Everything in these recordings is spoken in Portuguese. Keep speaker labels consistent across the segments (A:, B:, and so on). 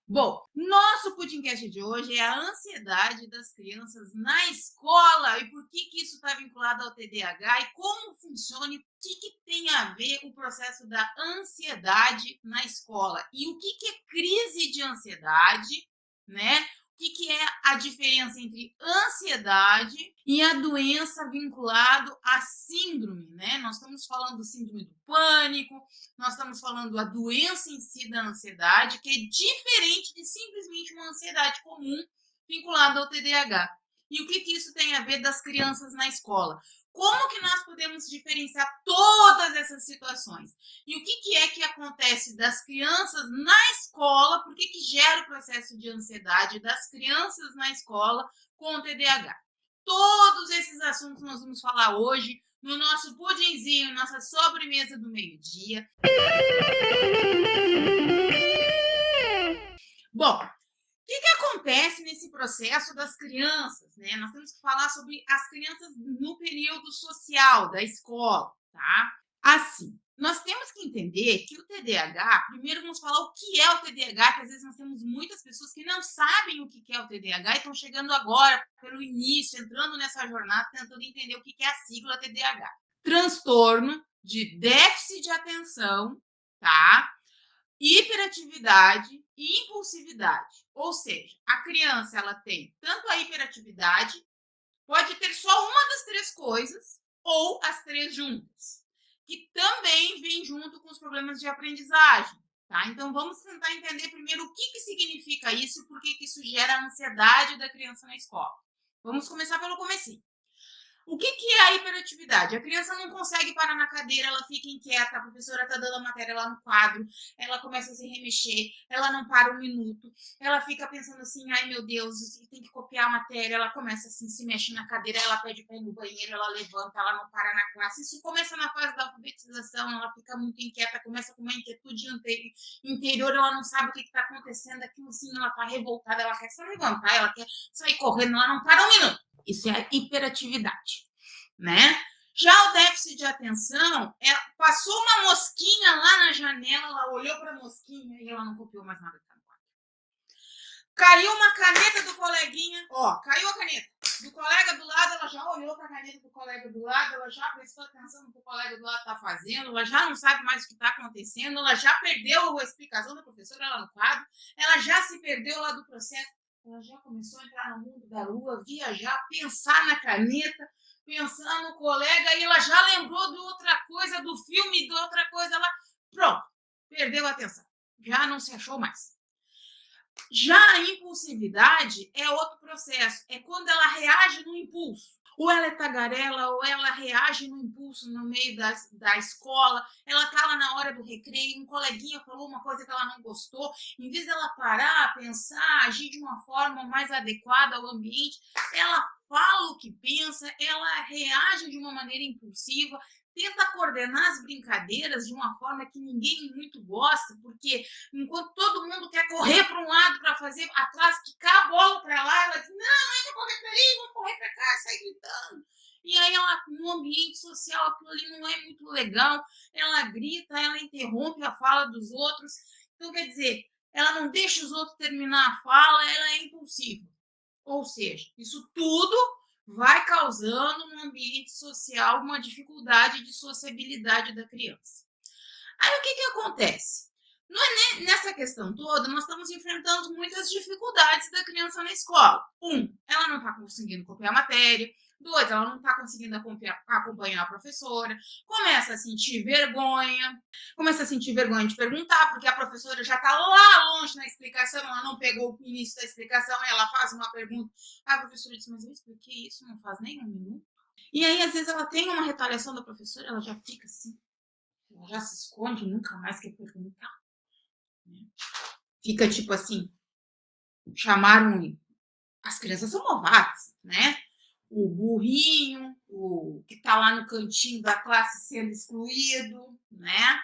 A: Bom, nosso podcast de hoje é a ansiedade das crianças na escola e por que isso está vinculado ao TDAH e como funciona e o que tem a ver o processo da ansiedade na escola e o que é crise de ansiedade, né? O que é a diferença entre ansiedade e a doença vinculado à síndrome, né? Nós estamos falando do síndrome do pânico, nós estamos falando da doença em si da ansiedade, que é diferente de simplesmente uma ansiedade comum vinculada ao TDAH. E o que isso tem a ver das crianças na escola? Como que nós podemos diferenciar todas essas situações? E o que é que acontece das crianças na escola? Por que gera o processo de ansiedade das crianças na escola com o TDAH? Todos esses assuntos nós vamos falar hoje no nosso pudinzinho, nossa sobremesa do meio-dia. Bom, o que acontece nesse processo das crianças, né? Nós temos que falar sobre as crianças no período social da escola, tá? Assim, nós temos que entender que o TDAH, primeiro vamos falar o que é o TDAH, que às vezes nós temos muitas pessoas que não sabem o que é o TDAH e estão chegando agora pelo início, entrando nessa jornada, tentando entender o que é a sigla TDAH. Transtorno de déficit de atenção, tá? Hiperatividade e impulsividade. Ou seja, a criança ela tem tanto a hiperatividade, pode ter só uma das três coisas ou as três juntas, que também vem junto com os problemas de aprendizagem. Tá? Então vamos tentar entender primeiro o que significa isso e por que isso gera a ansiedade da criança na escola. Vamos começar pelo comecinho. O que é a hiperatividade? A criança não consegue parar na cadeira, ela fica inquieta, a professora está dando a matéria lá no quadro, ela começa a se remexer, ela não para um minuto, ela fica pensando assim, ai meu Deus, tem que copiar a matéria, ela começa assim, se mexe na cadeira, ela pede para ir no banheiro, ela levanta, ela não para na classe. Isso começa na fase da alfabetização, ela fica muito inquieta, começa com uma inquietude interior, ela não sabe o que está acontecendo, aquilo assim, ela está revoltada, ela quer se levantar, ela quer sair correndo, ela não para um minuto. Isso é a hiperatividade, né? Já o déficit de atenção, passou uma mosquinha lá na janela, ela olhou para a mosquinha e ela não copiou mais nada. Caiu uma caneta do coleguinha, caiu a caneta do colega do lado, ela já olhou para a caneta do colega do lado, ela já prestou atenção no que o colega do lado está fazendo, ela já não sabe mais o que está acontecendo, ela já perdeu a explicação da professora lá no quadro, ela já se perdeu lá do processo, ela já começou a entrar no mundo da lua, viajar, pensar na caneta, pensar no colega, e ela já lembrou de outra coisa, do filme, de outra coisa lá, pronto, perdeu a atenção, já não se achou mais. Já a impulsividade é outro processo, é quando ela reage no impulso. Ou ela é tagarela, ou ela reage no impulso no meio da escola, ela está lá na hora do recreio, um coleguinha falou uma coisa que ela não gostou, em vez dela parar, pensar, agir de uma forma mais adequada ao ambiente, ela fala o que pensa, ela reage de uma maneira impulsiva, tenta coordenar as brincadeiras de uma forma que ninguém muito gosta, porque enquanto todo mundo quer correr para um lado para fazer a classe quicar a bola para lá, ela diz, não é para correr para ali, vamos correr para cá, sai gritando. E aí ela, no ambiente social, aquilo ali não é muito legal, ela grita, ela interrompe a fala dos outros. Então, quer dizer, ela não deixa os outros terminar a fala, ela é impulsiva. Ou seja, isso tudo vai causando no ambiente social uma dificuldade de sociabilidade da criança. Aí o que acontece? Nessa questão toda, nós estamos enfrentando muitas dificuldades da criança na escola. Ela não está conseguindo copiar a matéria. 2, ela não está conseguindo acompanhar a professora. Começa a sentir vergonha. Começa a sentir vergonha de perguntar, porque a professora já está lá longe na explicação, ela não pegou o início da explicação, ela faz uma pergunta. A professora diz, mas eu expliquei isso, não faz nem um minuto. E aí, às vezes, ela tem uma retaliação da professora, ela já fica assim, ela já se esconde, nunca mais quer perguntar. Fica tipo assim, chamaram, as crianças são malvadas, né? O burrinho, o que tá lá no cantinho da classe sendo excluído, né?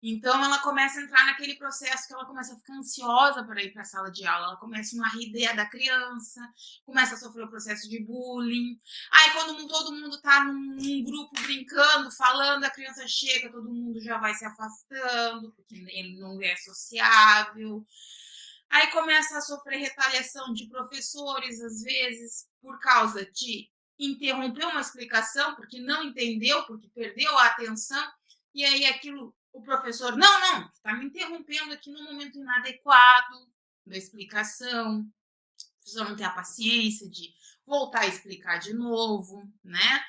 A: Então ela começa a entrar naquele processo que ela começa a ficar ansiosa para ir para a sala de aula, ela começa a rir da criança, começa a sofrer o processo de bullying. Aí quando todo mundo está num grupo brincando, falando, a criança chega, todo mundo já vai se afastando, porque ele não é sociável. Aí começa a sofrer retaliação de professores, às vezes, por causa de interromper uma explicação, porque não entendeu, porque perdeu a atenção, e aí aquilo, o professor, não, está me interrompendo aqui no momento inadequado da explicação, a pessoa não tem a paciência de voltar a explicar de novo, né?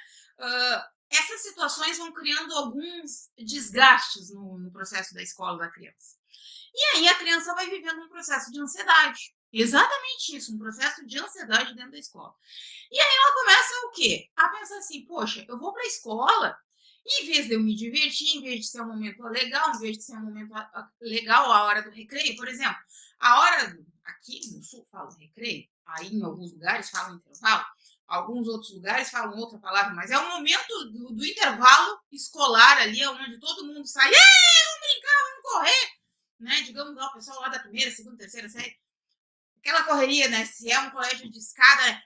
A: Essas situações vão criando alguns desgastes no processo da escola da criança. E aí a criança vai vivendo um processo de ansiedade. Exatamente isso, um processo de ansiedade dentro da escola. E aí ela começa o quê? A pensar assim, poxa, eu vou para a escola e em vez de eu me divertir, em vez de ser um momento legal, em vez de ser um momento legal a hora do recreio, por exemplo, a hora aqui no sul falam recreio, aí em alguns lugares falam intervalo, alguns outros lugares falam outra palavra, mas é o momento do intervalo escolar ali, onde todo mundo sai, vamos brincar, vamos correr, né? Digamos lá, o pessoal lá da primeira, segunda, terceira série, aquela correria, né? Se é um colégio de escada,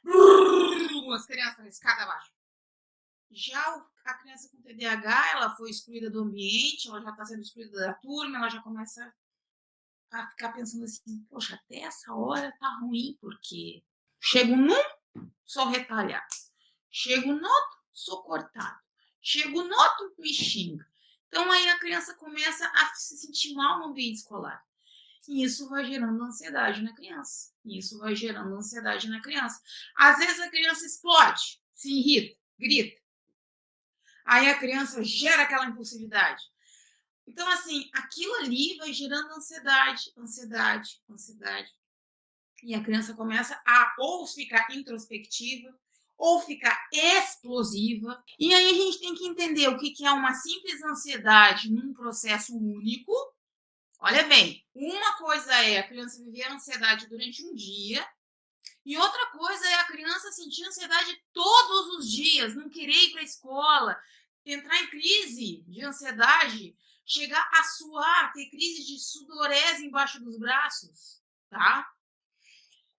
A: as crianças escada abaixo. Já a criança com TDAH, ela foi excluída do ambiente, ela já está sendo excluída da turma, ela já começa a ficar pensando assim, poxa, até essa hora tá ruim, porque chego num, sou retalhado. Chego no outro, sou cortado. Chego no outro, me xinga. Então aí a criança começa a se sentir mal no ambiente escolar. E isso vai gerando ansiedade na criança. Isso vai gerando ansiedade na criança. Às vezes a criança explode, se irrita, grita. Aí a criança gera aquela impulsividade. Então, assim, aquilo ali vai gerando ansiedade, ansiedade, ansiedade. E a criança começa a ou ficar introspectiva, ou ficar explosiva. E aí a gente tem que entender o que é uma simples ansiedade num processo único. Olha bem, uma coisa é a criança viver a ansiedade durante um dia, e outra coisa é a criança sentir ansiedade todos os dias, não querer ir para a escola, entrar em crise de ansiedade, chegar a suar, ter crise de sudorese embaixo dos braços, tá?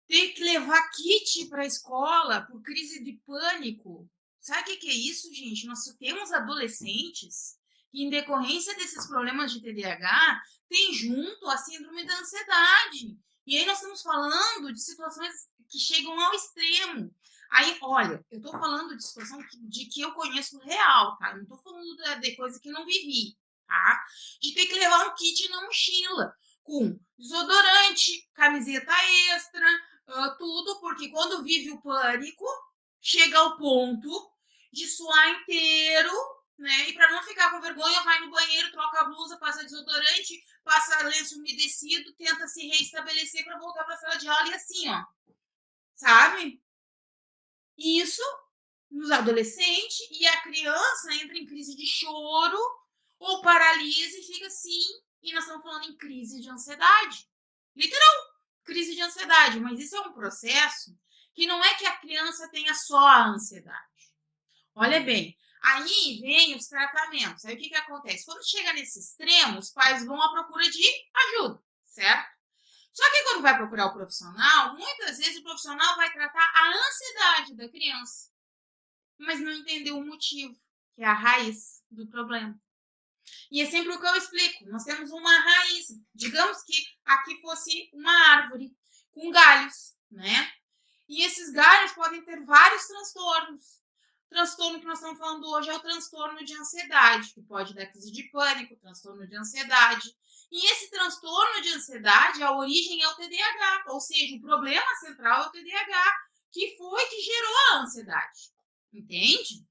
A: Ter que levar kit para a escola por crise de pânico. Sabe o que é isso, gente? Nós temos adolescentes que, em decorrência desses problemas de TDAH, tem junto a síndrome da ansiedade. E aí nós estamos falando de situações que chegam ao extremo. Aí, olha, eu estou falando de situação de que eu conheço real, tá? Eu não estou falando de coisa que não vivi, tá? De ter que levar um kit na mochila com desodorante, camiseta extra, tudo, porque quando vive o pânico, chega ao ponto de suar inteiro, né? E para não ficar com vergonha, vai no banheiro, troca a blusa, passa desodorante, passa lenço umedecido, tenta se reestabelecer para voltar para a sala de aula e assim, ó. Sabe? Isso nos adolescentes, e a criança entra em crise de choro ou paralisa e fica assim, e nós estamos falando em crise de ansiedade. Literal, crise de ansiedade, mas isso é um processo que não é que a criança tenha só a ansiedade. Olha bem, aí vem os tratamentos. Aí o que acontece? Quando chega nesse extremo, os pais vão à procura de ajuda, certo? Só que quando vai procurar o profissional, muitas vezes o profissional vai tratar a ansiedade da criança, mas não entendeu o motivo, que é a raiz do problema. E é sempre o que eu explico. Nós temos uma raiz. Digamos que aqui fosse uma árvore com galhos, né? E esses galhos podem ter vários transtornos. O transtorno que nós estamos falando hoje é o transtorno de ansiedade, que pode dar crise de pânico, transtorno de ansiedade. E esse transtorno de ansiedade, a origem é o TDAH, ou seja, o problema central é o TDAH, que foi que gerou a ansiedade. Entende?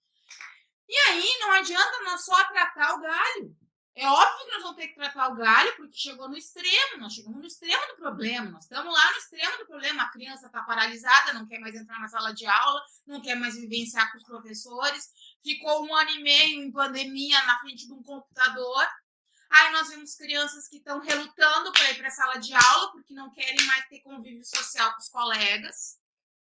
A: E aí não adianta nós só tratar o galho. É óbvio que nós vamos ter que tratar o galho, porque chegou no extremo, nós chegamos no extremo do problema, nós estamos lá no extremo do problema, a criança está paralisada, não quer mais entrar na sala de aula, não quer mais vivenciar com os professores, ficou 1 ano e meio em pandemia na frente de um computador. Aí nós vemos crianças que estão relutando para ir para a sala de aula, porque não querem mais ter convívio social com os colegas.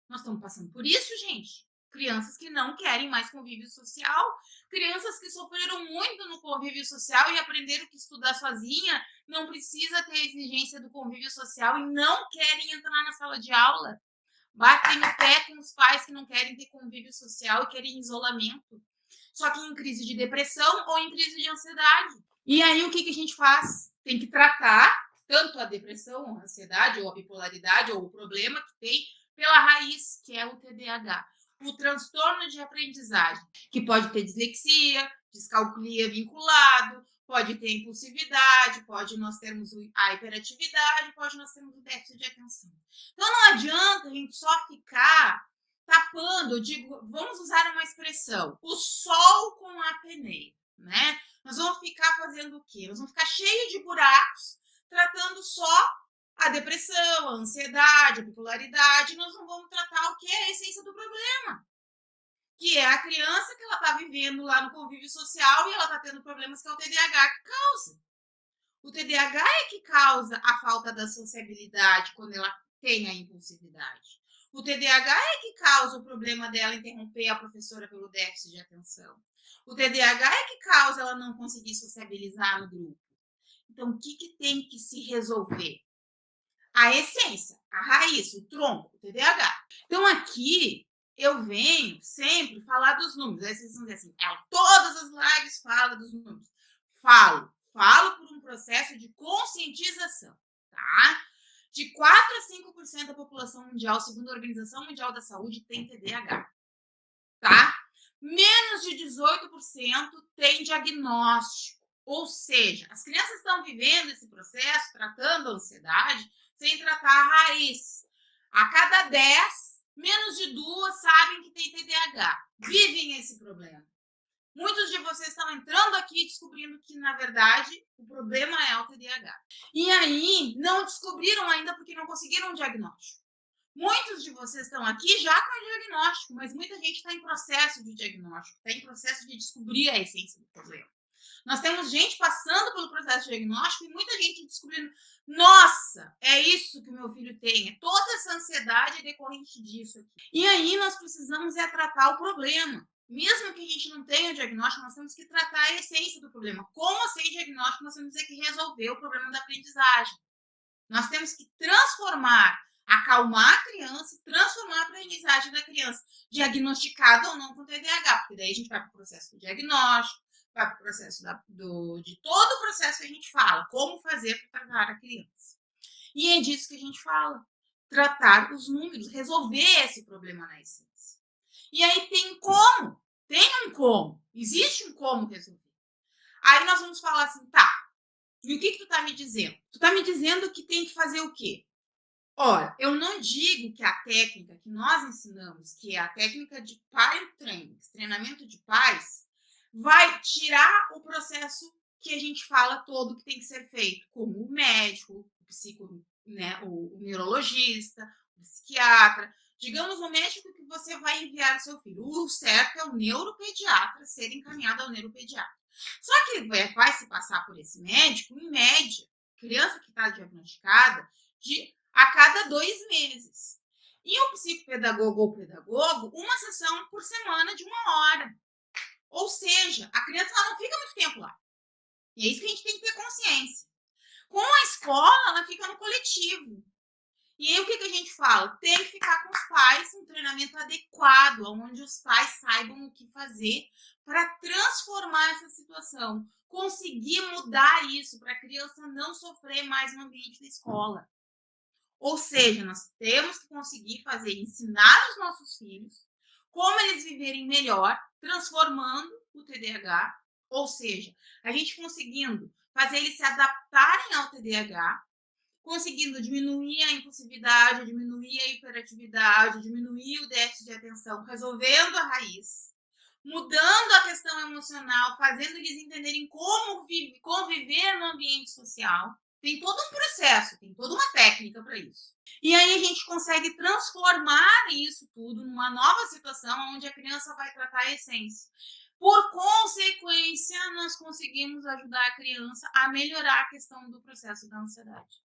A: Nós estamos passando por isso, gente. Crianças que não querem mais convívio social, crianças que sofreram muito no convívio social e aprenderam que estudar sozinha não precisa ter exigência do convívio social e não querem entrar na sala de aula. Batem o pé com os pais que não querem ter convívio social e querem isolamento. Só que em crise de depressão ou em crise de ansiedade. E aí o que a gente faz? Tem que tratar tanto a depressão, a ansiedade, ou a bipolaridade, ou o problema que tem pela raiz, que é o TDAH. O transtorno de aprendizagem, que pode ter dislexia, descalculia vinculado, pode ter impulsividade, pode nós termos a hiperatividade, pode nós termos o déficit de atenção. Então não adianta a gente só ficar tapando, eu digo, vamos usar uma expressão, o sol com a peneira, né? Nós vamos ficar fazendo o quê? Nós vamos ficar cheio de buracos, tratando só a depressão, a ansiedade, a bipolaridade, nós não vamos tratar o que é a essência do problema, que é a criança que ela está vivendo lá no convívio social e ela está tendo problemas que é o TDAH que causa. O TDAH é que causa a falta da sociabilidade quando ela tem a impulsividade. O TDAH é que causa o problema dela interromper a professora pelo déficit de atenção. O TDAH é que causa ela não conseguir sociabilizar no grupo. Então, o que tem que se resolver? A essência, a raiz, o tronco, o TDAH. Então, aqui eu venho sempre falar dos números. Aí vocês vão dizer assim, todas as lives falam dos números. Falo por um processo de conscientização, tá? De 4 a 5% da população mundial, segundo a Organização Mundial da Saúde, tem TDAH, tá? Menos de 18% tem diagnóstico. Ou seja, as crianças estão vivendo esse processo, tratando a ansiedade, sem tratar a raiz. A cada 10, menos de 2 sabem que tem TDAH. Vivem esse problema. Muitos de vocês estão entrando aqui descobrindo que, na verdade, o problema é o TDAH. E aí, não descobriram ainda porque não conseguiram um diagnóstico. Muitos de vocês estão aqui já com o diagnóstico, mas muita gente está em processo de diagnóstico, está em processo de descobrir a essência do problema. Nós temos gente passando pelo processo de diagnóstico e muita gente descobrindo, nossa, é isso que o meu filho tem, é toda essa ansiedade é decorrente disso aqui. E aí nós precisamos tratar o problema. Mesmo que a gente não tenha o diagnóstico, nós temos que tratar a essência do problema. Como sem diagnóstico, nós temos que resolver o problema da aprendizagem. Nós temos que transformar, acalmar a criança, transformar a aprendizagem da criança, diagnosticada ou não com TDAH, porque daí a gente vai para o processo do diagnóstico, vai para o processo de todo o processo que a gente fala, como fazer para tratar a criança. E é disso que a gente fala, tratar os números, resolver esse problema na essência. E aí tem como, tem um como, existe um como resolver. Aí nós vamos falar assim, tá, e o que tu tá me dizendo? Tu tá me dizendo que tem que fazer o quê? Olha, eu não digo que a técnica que nós ensinamos, que é a técnica de parent training, treinamento de pais, vai tirar o processo que a gente fala todo que tem que ser feito, como o médico, o psico, né, o neurologista, o psiquiatra. Digamos, o médico que você vai enviar o seu filho. O certo é o neuropediatra ser encaminhado ao neuropediatra. Só que vai se passar por esse médico, em média, criança que está diagnosticada, a cada 2 meses. E o psicopedagogo ou pedagogo, uma sessão por semana de 1 hora. Ou seja, a criança não fica muito tempo lá. E é isso que a gente tem que ter consciência. Com a escola, ela fica no coletivo. E aí o que a gente fala? Tem que ficar com os pais, um treinamento adequado, onde os pais saibam o que fazer para transformar essa situação. Conseguir mudar isso para a criança não sofrer mais no ambiente da escola. Ou seja, nós temos que conseguir ensinar os nossos filhos como eles viverem melhor, transformando o TDAH. Ou seja, a gente conseguindo fazer eles se adaptarem ao TDAH, conseguindo diminuir a impulsividade, diminuir a hiperatividade, diminuir o déficit de atenção, resolvendo a raiz, mudando a questão emocional, fazendo eles entenderem como conviver no ambiente social. Tem todo um processo, tem toda uma técnica para isso. E aí a gente consegue transformar isso tudo numa nova situação onde a criança vai tratar a essência. Por consequência, nós conseguimos ajudar a criança a melhorar a questão do processo da ansiedade.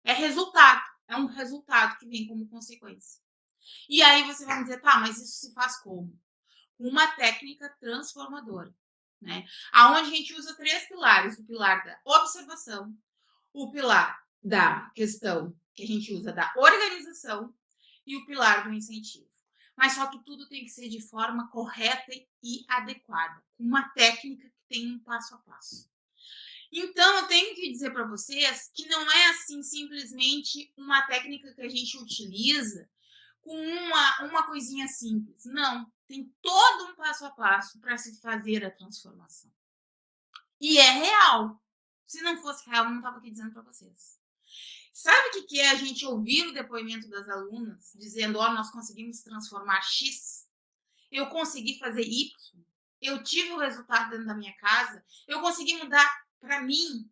A: É resultado, é um resultado que vem como consequência. E aí você vai dizer, tá, mas isso se faz como? Uma técnica transformadora, né? Aonde a gente usa 3 pilares, o pilar da observação, o pilar da questão que a gente usa da organização e o pilar do incentivo. Mas só que tudo tem que ser de forma correta e adequada, com uma técnica que tem um passo a passo. Então, eu tenho que dizer para vocês que não é assim simplesmente uma técnica que a gente utiliza com uma coisinha simples. Não, tem todo um passo a passo para se fazer a transformação. E é real. Se não fosse real, eu não estava aqui dizendo para vocês. Sabe o que é a gente ouvir o depoimento das alunas dizendo: ó, nós conseguimos transformar X, eu consegui fazer Y, eu tive o resultado dentro da minha casa, eu consegui mudar para mim.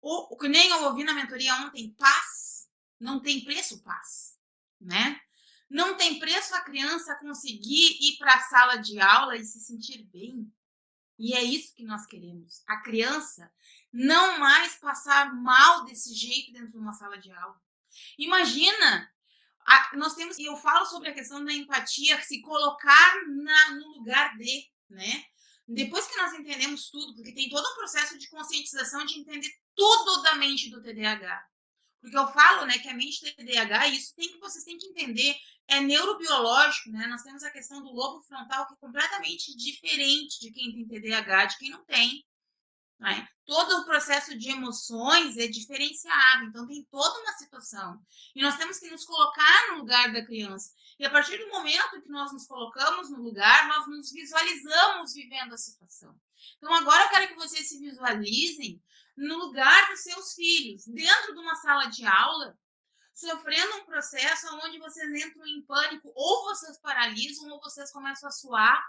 A: O que nem eu ouvi na mentoria ontem, paz. Não tem preço paz, né? Não tem preço a criança conseguir ir para a sala de aula e se sentir bem. E é isso que nós queremos. A criança não mais passar mal desse jeito dentro de uma sala de aula. Imagina, nós temos, e eu falo sobre a questão da empatia, se colocar no lugar de, né? Depois que nós entendemos tudo, porque tem todo um processo de conscientização de entender tudo da mente do TDAH. Porque eu falo, né, que a mente TDAH, isso vocês têm que entender, é neurobiológico, né? Nós temos a questão do lobo frontal que é completamente diferente de quem tem TDAH, de quem não tem. Né? Todo o processo de emoções é diferenciado, então tem toda uma situação. E nós temos que nos colocar no lugar da criança. E a partir do momento que nós nos colocamos no lugar, nós nos visualizamos vivendo a situação. Então agora eu quero que vocês se visualizem no lugar dos seus filhos, dentro de uma sala de aula, sofrendo um processo onde vocês entram em pânico, ou vocês paralisam, ou vocês começam a suar,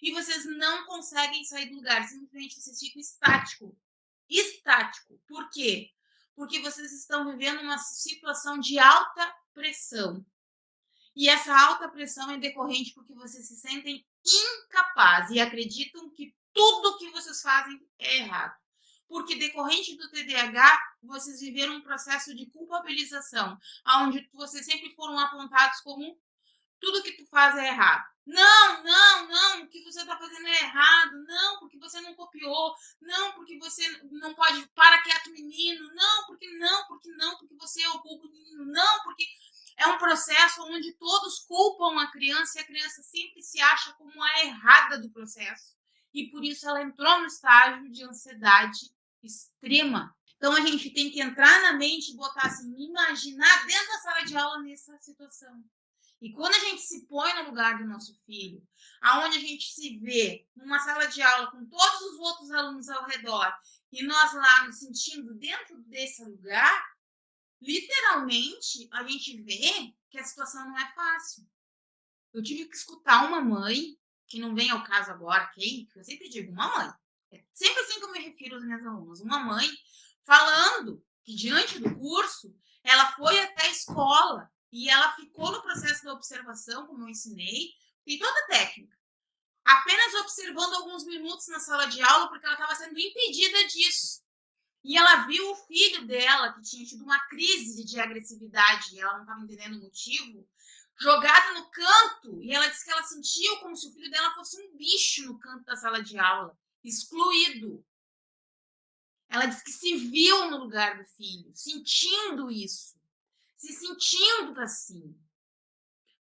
A: e vocês não conseguem sair do lugar, simplesmente vocês ficam estático. Estático. Por quê? Porque vocês estão vivendo uma situação de alta pressão. E essa alta pressão é decorrente porque vocês se sentem incapazes e acreditam que tudo que vocês fazem é errado. Porque decorrente do TDAH, vocês viveram um processo de culpabilização, onde vocês sempre foram apontados como tudo que tu faz é errado. Não, não, não, o que você está fazendo é errado. Não, porque você não copiou. Não, porque você não pode. Para quieto, menino. Não, porque não, porque não, porque você é o culpa menino. Não, porque é um processo onde todos culpam a criança e a criança sempre se acha como a errada do processo. E por isso ela entrou no estágio de ansiedade extrema. Então a gente tem que entrar na mente e botar assim, imaginar dentro da sala de aula nessa situação. E quando a gente se põe no lugar do nosso filho, aonde a gente se vê numa sala de aula com todos os outros alunos ao redor, e nós lá nos sentindo dentro desse lugar, literalmente a gente vê que a situação não é fácil. Eu tive que escutar uma mãe, que não vem ao caso agora, quem? Eu sempre digo, uma mãe. É sempre assim que eu me refiro aos meus alunos. Uma mãe falando que diante do curso, ela foi até a escola e ela ficou no processo da observação, como eu ensinei, tem toda a técnica. Apenas observando alguns minutos na sala de aula, porque ela estava sendo impedida disso. E ela viu o filho dela, que tinha tido uma crise de agressividade e ela não estava entendendo o motivo, jogado no canto. E ela disse que ela sentiu como se o filho dela fosse um bicho no canto da sala de aula, excluído. Ela disse que se viu no lugar do filho, sentindo isso, se sentindo assim.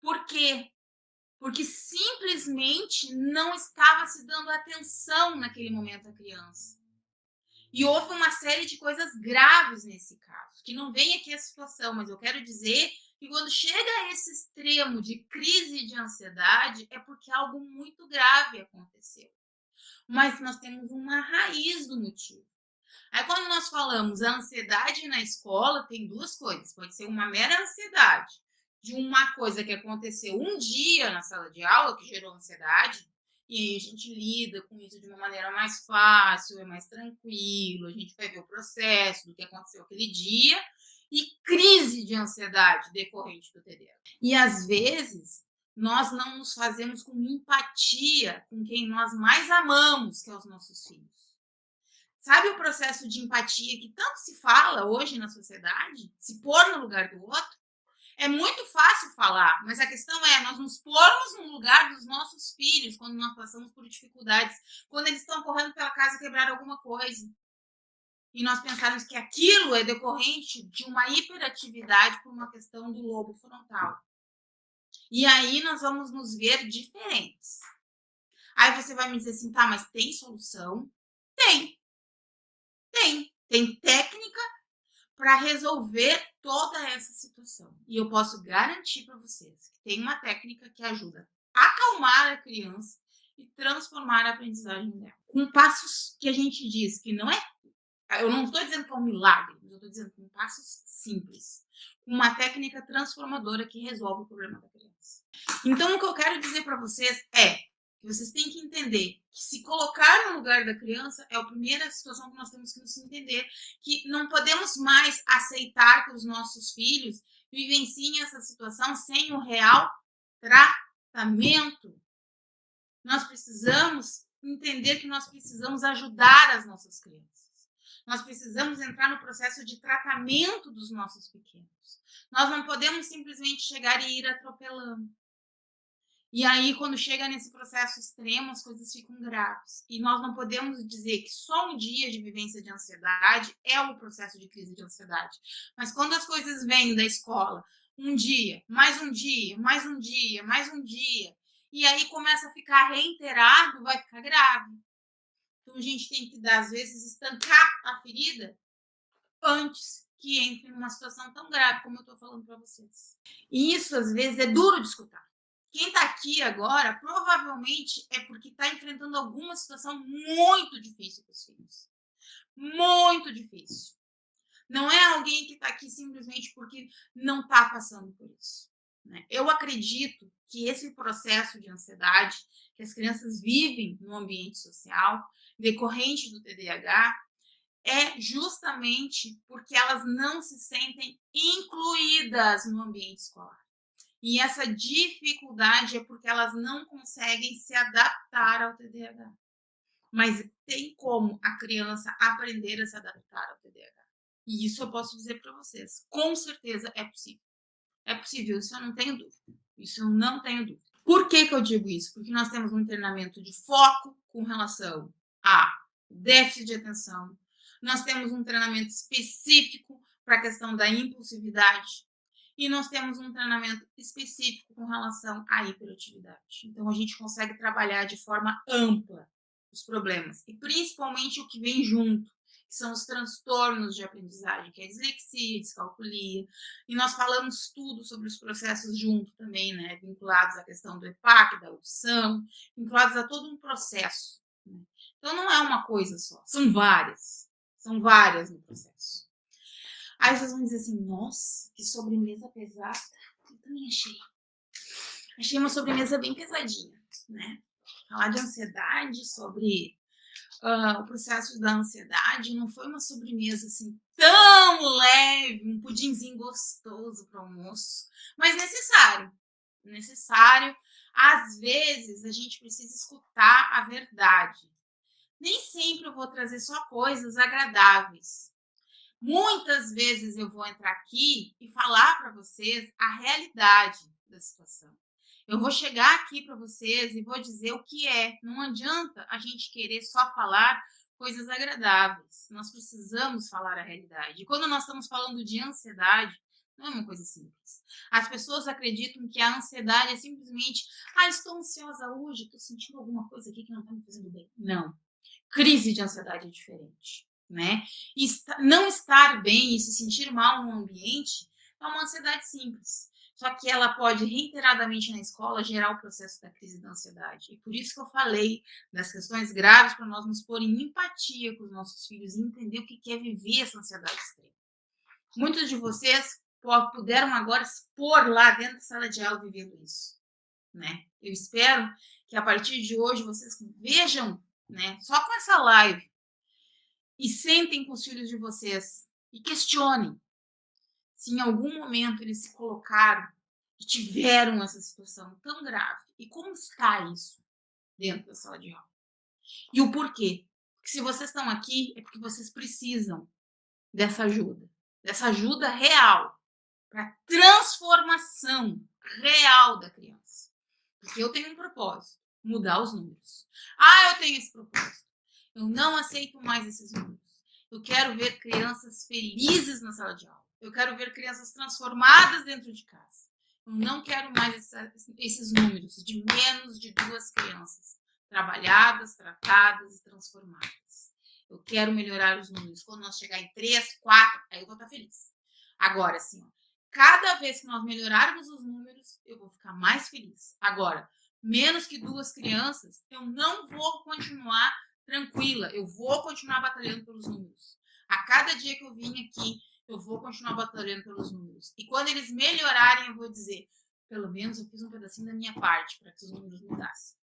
A: Por quê? Porque simplesmente não estava se dando atenção naquele momento à criança. E houve uma série de coisas graves nesse caso, que não vem aqui a situação, mas eu quero dizer que quando chega a esse extremo de crise de ansiedade, é porque algo muito grave aconteceu. Mas nós temos uma raiz do motivo. Aí quando nós falamos a ansiedade na escola, tem duas coisas. Pode ser uma mera ansiedade de uma coisa que aconteceu um dia na sala de aula que gerou ansiedade, e aí a gente lida com isso de uma maneira mais fácil, é mais tranquilo, a gente vai ver o processo do que aconteceu aquele dia, e crise de ansiedade decorrente do TDAH. E às vezes nós não nos fazemos com empatia com quem nós mais amamos, que é os nossos filhos. Sabe o processo de empatia que tanto se fala hoje na sociedade? Se pôr no lugar do outro? É muito fácil falar, mas a questão é nós nos pormos no lugar dos nossos filhos quando nós passamos por dificuldades, quando eles estão correndo pela casa e quebraram alguma coisa. E nós pensarmos que aquilo é decorrente de uma hiperatividade por uma questão do lobo frontal. E aí nós vamos nos ver diferentes. Aí você vai me dizer assim, tá, mas tem solução? Tem. Tem técnica para resolver toda essa situação. E eu posso garantir para vocês que tem uma técnica que ajuda a acalmar a criança e transformar a aprendizagem dela. Com passos que a gente diz que não é. Eu não estou dizendo que é um milagre, mas eu estou dizendo com passos simples. Uma técnica transformadora que resolve o problema da criança. Então, o que eu quero dizer para vocês é que vocês têm que entender que se colocar no lugar da criança é a primeira situação que nós temos que nos entender, que não podemos mais aceitar que os nossos filhos vivenciem essa situação sem o real tratamento. Nós precisamos entender que nós precisamos ajudar as nossas crianças. Nós precisamos entrar no processo de tratamento dos nossos pequenos. Nós não podemos simplesmente chegar e ir atropelando. E aí, quando chega nesse processo extremo, as coisas ficam graves. E nós não podemos dizer que só um dia de vivência de ansiedade é o processo de crise de ansiedade. Mas quando as coisas vêm da escola, um dia, mais um dia, mais um dia, mais um dia, e aí começa a ficar reiterado, vai ficar grave. Então, a gente tem que, às vezes, estancar a ferida antes que entre numa situação tão grave como eu estou falando para vocês. E isso, às vezes, é duro de escutar. Quem está aqui agora, provavelmente, é porque está enfrentando alguma situação muito difícil com os filhos. Muito difícil. Não é alguém que está aqui simplesmente porque não está passando por isso. Né? Eu acredito que esse processo de ansiedade que as crianças vivem no ambiente social, decorrente do TDAH, é justamente porque elas não se sentem incluídas no ambiente escolar. E essa dificuldade é porque elas não conseguem se adaptar ao TDAH. Mas tem como a criança aprender a se adaptar ao TDAH. E isso eu posso dizer para vocês. Com certeza é possível. É possível, isso eu não tenho dúvida. Isso eu não tenho dúvida. Por que eu digo isso? Porque nós temos um treinamento de foco com relação a déficit de atenção. Nós temos um treinamento específico para a questão da impulsividade. E nós temos um treinamento específico com relação à hiperatividade. Então, a gente consegue trabalhar de forma ampla os problemas. E principalmente o que vem junto, que são os transtornos de aprendizagem, que é a dislexia, descalculia. E nós falamos tudo sobre os processos junto também, né? Vinculados à questão do EPAC, da audição, vinculados a todo um processo. Né? Então, não é uma coisa só, são várias. São várias no processo. Aí vocês vão dizer assim, nossa, que sobremesa pesada. Eu também achei. Achei uma sobremesa bem pesadinha, né? Falar de ansiedade, sobre o processo da ansiedade, não foi uma sobremesa assim tão leve, um pudinzinho gostoso para o almoço, mas necessário. Necessário. Às vezes, a gente precisa escutar a verdade. Nem sempre eu vou trazer só coisas agradáveis. Muitas vezes eu vou entrar aqui e falar para vocês a realidade da situação. Eu vou chegar aqui para vocês e vou dizer o que é. Não adianta a gente querer só falar coisas agradáveis. Nós precisamos falar a realidade. E quando nós estamos falando de ansiedade, não é uma coisa simples. As pessoas acreditam que a ansiedade é simplesmente, estou ansiosa hoje, estou sentindo alguma coisa aqui que não está me fazendo bem. Não. Crise de ansiedade é diferente. Né? E não estar bem e se sentir mal no ambiente é uma ansiedade simples. Só que ela pode reiteradamente na escola gerar o processo da crise da ansiedade. E por isso que eu falei das questões graves para nós nos pôr em empatia com os nossos filhos e entender o que é viver essa ansiedade extrema. Muitos de vocês puderam agora se pôr lá dentro da sala de aula vivendo isso. Né? Eu espero que a partir de hoje vocês vejam, né, só com essa live, e sentem com os filhos de vocês e questionem se em algum momento eles se colocaram e tiveram essa situação tão grave. E como está isso dentro da sala de aula? E o porquê? Porque se vocês estão aqui é porque vocês precisam dessa ajuda real, para transformação real da criança. Porque eu tenho um propósito, mudar os números. Eu tenho esse propósito. Eu não aceito mais esses números. Eu quero ver crianças felizes na sala de aula. Eu quero ver crianças transformadas dentro de casa. Eu não quero mais esses números de menos de 2 crianças trabalhadas, tratadas e transformadas. Eu quero melhorar os números. Quando nós chegar em 3, 4, aí eu vou estar feliz. Agora, assim, ó, cada vez que nós melhorarmos os números, eu vou ficar mais feliz. Agora, menos que 2 crianças, eu não vou continuar tranquila. Eu vou continuar batalhando pelos números. A cada dia que eu vim aqui, eu vou continuar batalhando pelos números. E quando eles melhorarem, eu vou dizer, pelo menos eu fiz um pedacinho da minha parte para que os números mudassem.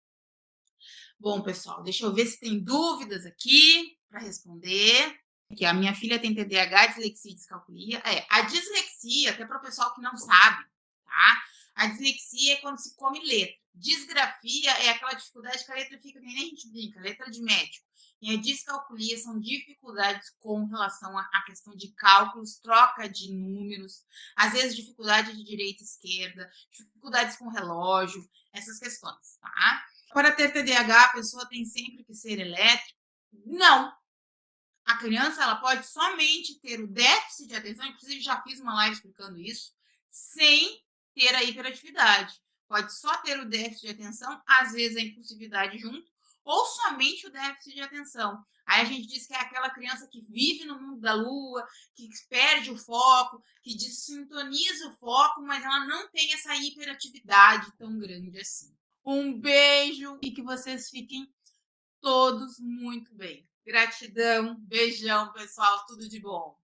A: Bom, pessoal, deixa eu ver se tem dúvidas aqui para responder. Que a minha filha tem TDAH, dislexia e descalculia. A dislexia, até para o pessoal que não sabe, tá? A dislexia é quando se come letra. Disgrafia é aquela dificuldade que a letra fica, que nem a gente brinca, letra de médico. E a descalculia são dificuldades com relação à questão de cálculos, troca de números, às vezes dificuldade de direita e esquerda, dificuldades com relógio, essas questões, tá? Para ter TDAH, a pessoa tem sempre que ser elétrica? Não. A criança ela pode somente ter o déficit de atenção, inclusive já fiz uma live explicando isso, sem ter a hiperatividade. Pode só ter o déficit de atenção, às vezes a impulsividade junto, ou somente o déficit de atenção. Aí a gente diz que é aquela criança que vive no mundo da lua, que perde o foco, que desintoniza o foco, mas ela não tem essa hiperatividade tão grande assim. Um beijo e que vocês fiquem todos muito bem. Gratidão, beijão, pessoal, tudo de bom.